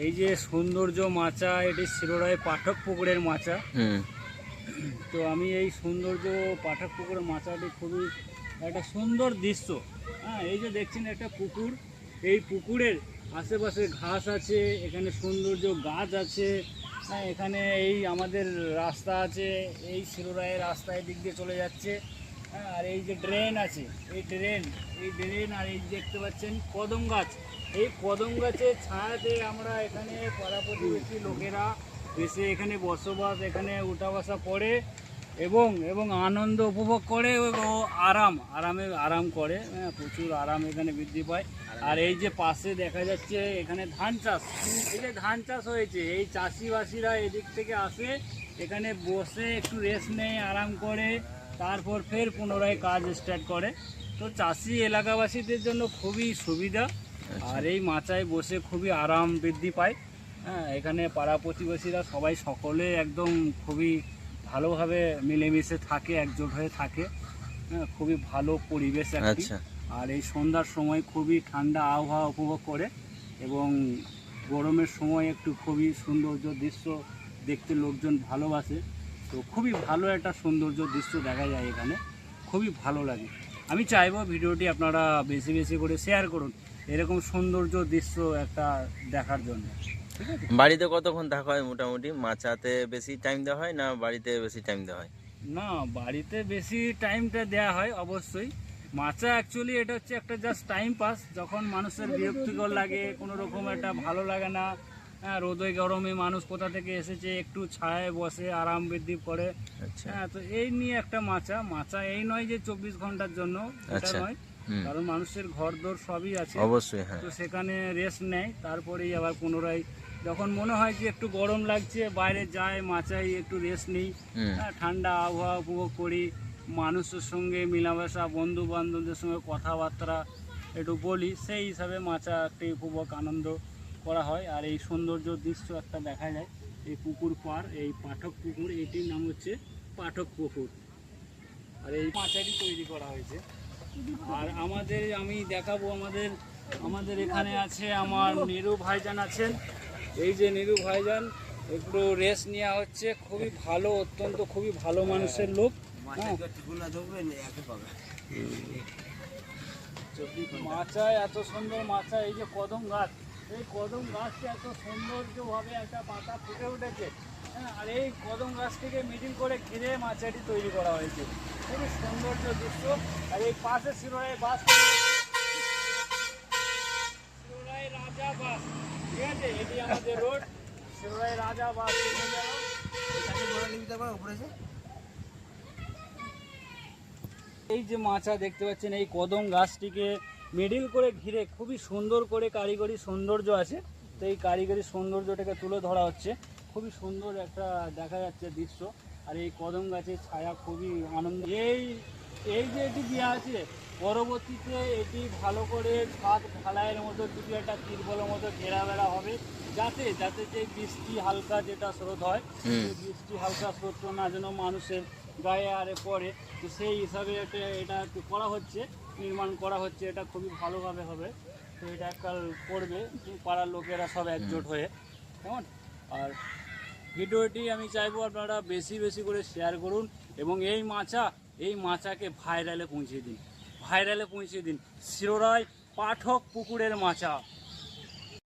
এই যে সৌন্দর্য মাচা, এটি শিরোরায় পাঠক পুকুরের মাচা। তো আমি এই সৌন্দর্য পাঠক পুকুরের মাচাটি খুবই একটা সুন্দর দৃশ্য। হ্যাঁ, এই যে দেখছেন একটা পুকুর, এই পুকুরের আশেপাশে ঘাস আছে, এখানে সৌন্দর্য গাছ আছে। হ্যাঁ, এখানে এই আমাদের রাস্তা আছে, এই শিরোরায়ের রাস্তা এদিক দিয়ে চলে যাচ্ছে। হ্যাঁ, আর এই যে ড্রেন আছে, এই ড্রেন আর এই দেখতে পাচ্ছেন কদম গাছ। এই কদম গাছের ছায়াতে আমরা এখানে পাড়া প্রতিবেশী লোকেরা এসে এখানে বসবাস, এখানে উঠা বসা করে এবং আনন্দ উপভোগ করে ও আরাম করে। হ্যাঁ, প্রচুর আরাম এখানে বৃদ্ধি পায়। আর এই যে পাশে দেখা যাচ্ছে এখানে ধান চাষ, এই যে ধান চাষ হয়েছে, এই চাষিবাসীরা এদিক থেকে আসে, এখানে বসে একটু রেস্ট নেয়, আরাম করে, তারপর ফের পুনরায় কাজ স্টার্ট করে। তো চাষি এলাকাবাসীদের জন্য খুবই সুবিধা। আর এই মাচায় বসে খুবই আরাম বৃদ্ধি পায়। হ্যাঁ, এখানে পাড়া প্রতিবেশীরা সবাই সকলে একদম খুবই ভালোভাবে মিলেমিশে থাকে, একজোট হয়ে থাকে। হ্যাঁ, খুবই ভালো পরিবেশ একটি। আর এই সন্ধ্যার সময় খুবই ঠান্ডা আবহাওয়া উপভোগ করে এবং গরমের সময় একটু খুবই সৌন্দর্য দৃশ্য দেখতে লোকজন ভালোবাসে। তো খুবই ভালো একটা সৌন্দর্য দৃশ্য দেখা যায় এখানে, খুবই ভালো লাগে। আমি চাইবো ভিডিওটি আপনারা বেশি বেশি করে শেয়ার করুন এরকম সৌন্দর্য দৃশ্য একটা দেখার জন্য। বাড়িতে কতক্ষণ থাকা হয় মোটামুটি? মাচাতে বেশি টাইম দেওয়া হয় না বাড়িতে বেশি টাইম দেওয়া হয়? না, বাড়িতে বেশি টাইমটা দেওয়া হয় অবশ্যই। মাচা অ্যাকচুয়ালি এটা হচ্ছে একটা জাস্ট টাইম পাস। যখন মানুষের বিরক্তিকর লাগে, কোনো রকম একটা ভালো লাগে না, হ্যাঁ, রোদে গরমে মানুষ কোথা থেকে এসেছে, একটু ছায়ায় বসে আরাম বৃদ্ধি করে। হ্যাঁ, তো এই নিয়ে একটা মাচা এই নয় যে 24 ঘন্টার জন্য, এটা নয়। কারণ মানুষের ঘরদোর সবই আছে অবশ্যই, হ্যাঁ। তো সেখানে রেস্ট নেয়, তারপরেই আবার পুনরায় যখন মনে হয় যে একটু গরম লাগছে বাইরে যায় মাচায় একটু রেস্ট নিই, হ্যাঁ, ঠান্ডা আবহাওয়া উপভোগ করি, মানুষের সঙ্গে মেলামেশা, বন্ধু বান্ধবদের সঙ্গে কথাবার্তা একটু বলি, সেই হিসাবে মাচা একটি উপভোগ আনন্দ করা হয়। আর এই সৌন্দর্য দৃশ্য একটা দেখা যায় এই পুকুর পার, এই পাঠক পুকুর, এটির নাম হচ্ছে পাঠক পুকুর। আর এই মাচাটি তৈরি করা হয়েছে। আর আমি দেখাবো আমাদের এখানে আছে আমার নিরু ভাইজান আছেন। এই যে নিরু ভাইজান, একটু রেস্ট নেওয়া হচ্ছে, খুবই ভালো, অত্যন্ত খুবই ভালো মানুষের লোক। মাচায় এত সুন্দর মাচা, এই যে কদম গাছ, এই কদম গাছটা এত সৌন্দর্যভাবে একটা পাতা ফুটে উঠেছে। হ্যাঁ, আর এই কদম গাছটিকে মিডিল করে ঘিরে মাচাটি তৈরি করা হয়েছে, খুবই সৌন্দর্য দৃশ্য। আর এই পাশে শিরোরায় বাস, শিরোরায় রাজা বাস, ঠিক আছে, এটি আমাদের রোড শিরোরায় রাজা বাস। এই যে মাচা দেখতে পাচ্ছেন, এই কদম গাছটিকে মিডিল করে ঘিরে খুবই সুন্দর করে কারিগরি সৌন্দর্য আছে। তো এই কারিগরি সৌন্দর্যটাকে তুলে ধরা হচ্ছে, খুবই সুন্দর একটা দেখা যাচ্ছে দৃশ্য। আর এই কদম গাছের ছায়া খুবই আনন্দ। এই যে এটি দেওয়া আছে, পরবর্তীতে এটি ভালো করে ছাদ ঢালাইয়ের মতো দুটি একটা তিরপলের মতো ঘেরাবেড়া হবে, যাতে যে বৃষ্টি হালকা যেটা স্রোত হয়, বৃষ্টি হালকা স্রোত না যেন মানুষের গায়ে আরে পড়ে। তো সেই হিসাবে এটা একটু করা হচ্ছে, নির্মাণ করা হচ্ছে, এটা খুবই ভালোভাবে হবে। তো এটা এককাল করবে পাড়ার লোকেরা সব একজোট হয়ে, কেমন। আর ভিডিওটি আমি চাইবো আপনারা বেশি বেশি করে শেয়ার করুন এবং এই মাচাকে ভাইরালে পৌঁছে দিন। শিরোরায় পাঠক পুকুরের মাচা।